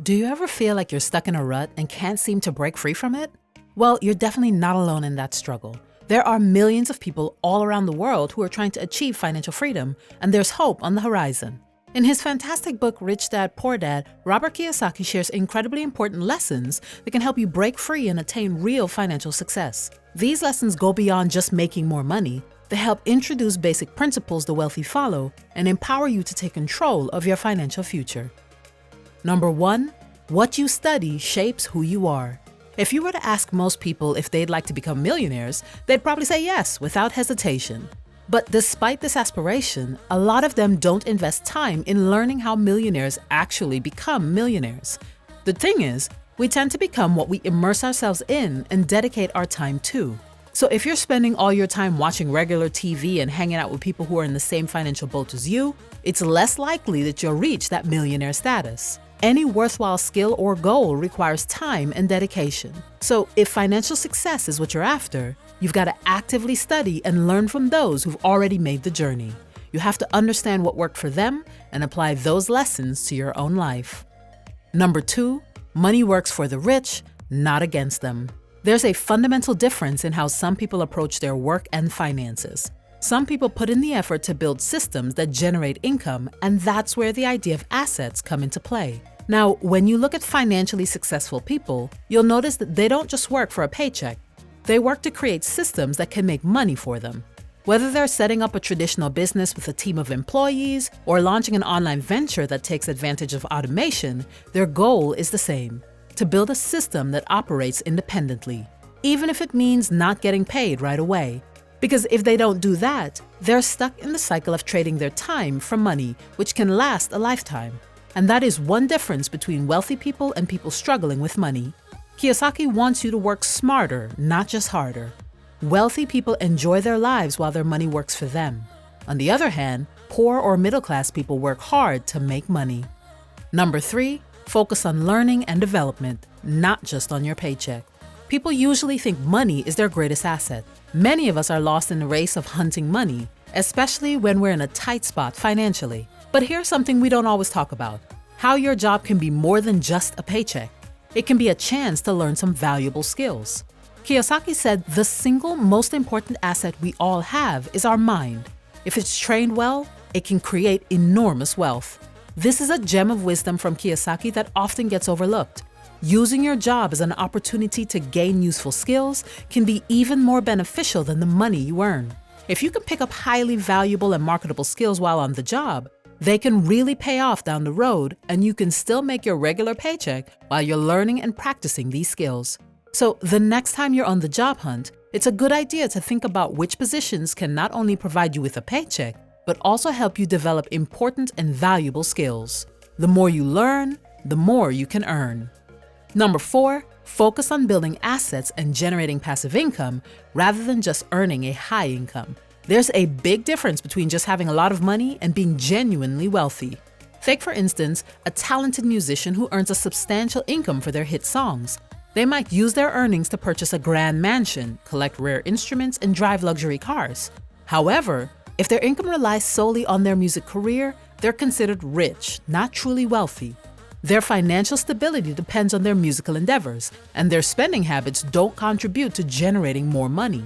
Do you ever feel like you're stuck in a rut and can't seem to break free from it? Well, you're definitely not alone in that struggle. There are millions of people all around the world who are trying to achieve financial freedom, and there's hope on the horizon. In his fantastic book, Rich Dad, Poor Dad, Robert Kiyosaki shares incredibly important lessons that can help you break free and attain real financial success. These lessons go beyond just making more money. They help introduce basic principles the wealthy follow and empower you to take control of your financial future. Number 1, what you study shapes who you are. If you were to ask most people if they'd like to become millionaires, they'd probably say yes without hesitation. But despite this aspiration, a lot of them don't invest time in learning how millionaires actually become millionaires. The thing is, we tend to become what we immerse ourselves in and dedicate our time to. So if you're spending all your time watching regular TV and hanging out with people who are in the same financial boat as you, it's less likely that you'll reach that millionaire status. Any worthwhile skill or goal requires time and dedication. So if financial success is what you're after, you've got to actively study and learn from those who've already made the journey. You have to understand what worked for them and apply those lessons to your own life. Number 2, money works for the rich, not against them. There's a fundamental difference in how some people approach their work and finances. Some people put in the effort to build systems that generate income, and that's where the idea of assets come into play. Now, when you look at financially successful people, you'll notice that they don't just work for a paycheck. They work to create systems that can make money for them. Whether they're setting up a traditional business with a team of employees or launching an online venture that takes advantage of automation, their goal is the same: to build a system that operates independently, even if it means not getting paid right away. Because if they don't do that, they're stuck in the cycle of trading their time for money, which can last a lifetime. And that is one difference between wealthy people and people struggling with money. Kiyosaki wants you to work smarter, not just harder. Wealthy people enjoy their lives while their money works for them. On the other hand, poor or middle-class people work hard to make money. Number 3, focus on learning and development, not just on your paycheck. People usually think money is their greatest asset. Many of us are lost in the race of hunting money, especially when we're in a tight spot financially. But here's something we don't always talk about: how your job can be more than just a paycheck. It can be a chance to learn some valuable skills. Kiyosaki said the single most important asset we all have is our mind. If it's trained well, it can create enormous wealth. This is a gem of wisdom from Kiyosaki that often gets overlooked. Using your job as an opportunity to gain useful skills can be even more beneficial than the money you earn. If you can pick up highly valuable and marketable skills while on the job, they can really pay off down the road, and you can still make your regular paycheck while you're learning and practicing these skills. So the next time you're on the job hunt, it's a good idea to think about which positions can not only provide you with a paycheck, but also help you develop important and valuable skills. The more you learn, the more you can earn. Number 4, focus on building assets and generating passive income rather than just earning a high income. There's a big difference between just having a lot of money and being genuinely wealthy. Take, for instance, a talented musician who earns a substantial income for their hit songs. They might use their earnings to purchase a grand mansion, collect rare instruments, and drive luxury cars. However, if their income relies solely on their music career, they're considered rich, not truly wealthy. Their financial stability depends on their musical endeavors, and their spending habits don't contribute to generating more money.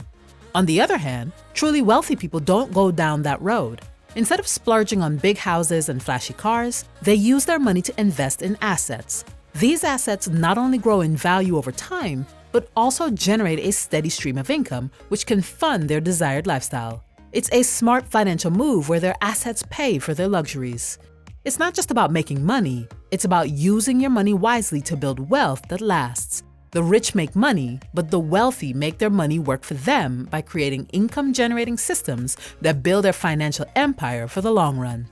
On the other hand, truly wealthy people don't go down that road. Instead of splurging on big houses and flashy cars, they use their money to invest in assets. These assets not only grow in value over time, but also generate a steady stream of income, which can fund their desired lifestyle. It's a smart financial move where their assets pay for their luxuries. It's not just about making money, it's about using your money wisely to build wealth that lasts. The rich make money, but the wealthy make their money work for them by creating income-generating systems that build their financial empire for the long run.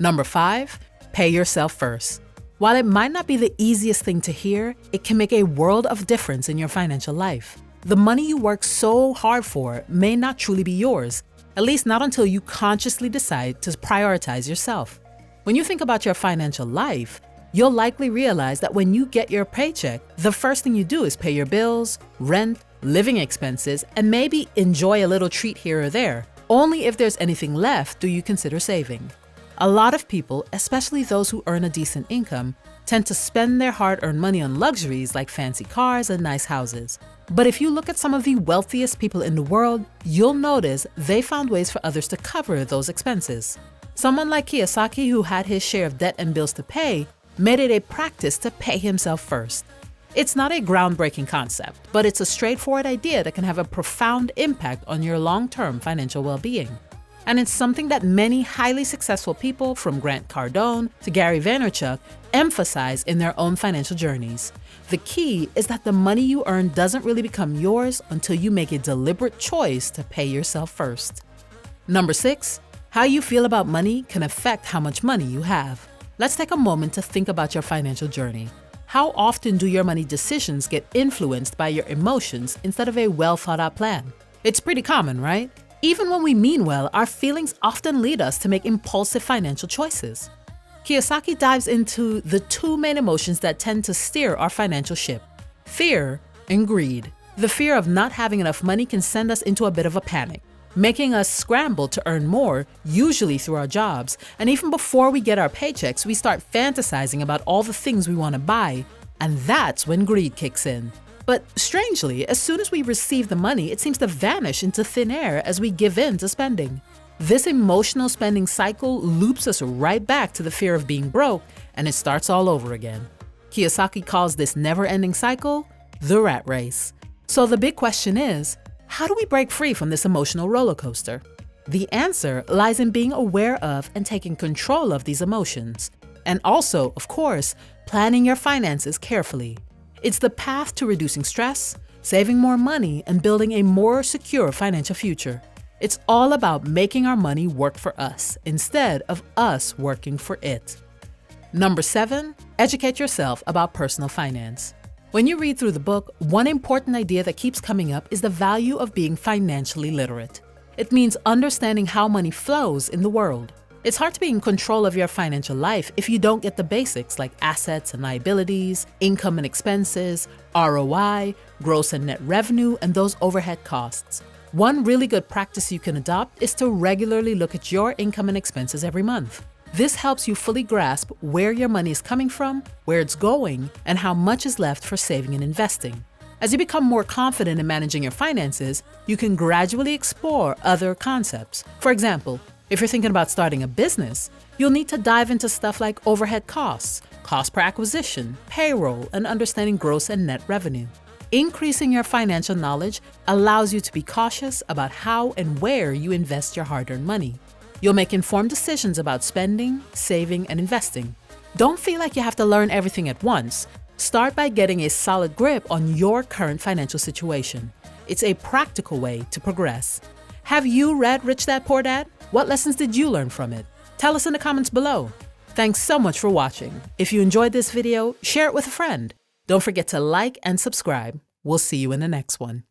Number 5, pay yourself first. While it might not be the easiest thing to hear, it can make a world of difference in your financial life. The money you work so hard for may not truly be yours, at least not until you consciously decide to prioritize yourself. When you think about your financial life, you'll likely realize that when you get your paycheck, the first thing you do is pay your bills, rent, living expenses, and maybe enjoy a little treat here or there. Only if there's anything left do you consider saving. A lot of people, especially those who earn a decent income, tend to spend their hard-earned money on luxuries like fancy cars and nice houses. But if you look at some of the wealthiest people in the world, you'll notice they found ways for others to cover those expenses. Someone like Kiyosaki, who had his share of debt and bills to pay, made it a practice to pay himself first. It's not a groundbreaking concept, but it's a straightforward idea that can have a profound impact on your long-term financial well-being. And it's something that many highly successful people, from Grant Cardone to Gary Vaynerchuk, emphasize in their own financial journeys. The key is that the money you earn doesn't really become yours until you make a deliberate choice to pay yourself first. Number 6, how you feel about money can affect how much money you have. Let's take a moment to think about your financial journey. How often do your money decisions get influenced by your emotions instead of a well-thought-out plan? It's pretty common, right? Even when we mean well, our feelings often lead us to make impulsive financial choices. Kiyosaki dives into the two main emotions that tend to steer our financial ship: fear and greed. The fear of not having enough money can send us into a bit of a panic, making us scramble to earn more, usually through our jobs. And even before we get our paychecks, we start fantasizing about all the things we want to buy, and that's when greed kicks in. But strangely, as soon as we receive the money, it seems to vanish into thin air as we give in to spending. This emotional spending cycle loops us right back to the fear of being broke, and it starts all over again. Kiyosaki calls this never-ending cycle the rat race. So the big question is, how do we break free from this emotional roller coaster? The answer lies in being aware of and taking control of these emotions. And also, of course, planning your finances carefully. It's the path to reducing stress, saving more money, and building a more secure financial future. It's all about making our money work for us instead of us working for it. Number 7, educate yourself about personal finance. When you read through the book, one important idea that keeps coming up is the value of being financially literate. It means understanding how money flows in the world. It's hard to be in control of your financial life if you don't get the basics like assets and liabilities, income and expenses, ROI, gross and net revenue, and those overhead costs. One really good practice you can adopt is to regularly look at your income and expenses every month. This helps you fully grasp where your money is coming from, where it's going, and how much is left for saving and investing. As you become more confident in managing your finances, you can gradually explore other concepts. For example, if you're thinking about starting a business, you'll need to dive into stuff like overhead costs, cost per acquisition, payroll, and understanding gross and net revenue. Increasing your financial knowledge allows you to be cautious about how and where you invest your hard-earned money. You'll make informed decisions about spending, saving, and investing. Don't feel like you have to learn everything at once. Start by getting a solid grip on your current financial situation. It's a practical way to progress. Have you read Rich Dad Poor Dad? What lessons did you learn from it? Tell us in the comments below. Thanks so much for watching. If you enjoyed this video, share it with a friend. Don't forget to like and subscribe. We'll see you in the next one.